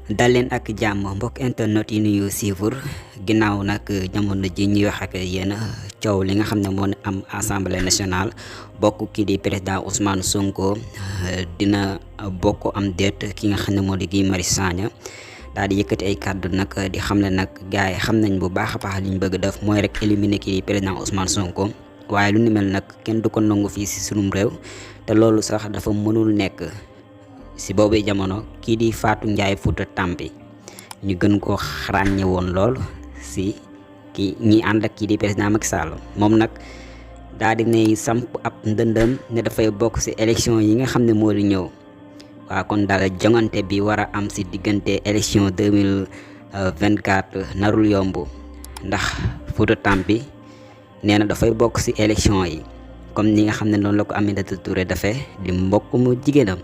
dal leen ak jàmm mbokk internet yi nuyu suivre ginnaaw nag jamono ji ñuy wax ak yéen coow li nga xam ne moo am assemblée nationale bokk kii di président Ousmane Sonko dina bokk am déet ki nga xam ne moo di Guy Marius Sagna daal di yëkkati ay kàddu nag di xam ne nag gars yi xam nañ bu baax a baax li ñu bëgg def mooy rek éliminer kii di président Ousmane Sonko waaye lu ni mel nag kenn du ko nangu fii si sunum réew te loolu sax dafa mënul nekk. si boobu jamono kii di Fatou Ndiaye Fouta Tampi ñu gën koo ràññe woon lool si ki ñi ànd ak kii di président Macky Sall moom nag daal di ne samp ab ndëndëm ne dafay bokk si élection yi nga xam ne moo di ñëw waaw kon daal jongante bi war a am si diggante élection 2024 narul yomb ndax Fouta Tampi nee na dafay bokk si élection yi comme ni nga xam ne noonu la ko Aminata Touré dafee di mbokk mu jigéenam.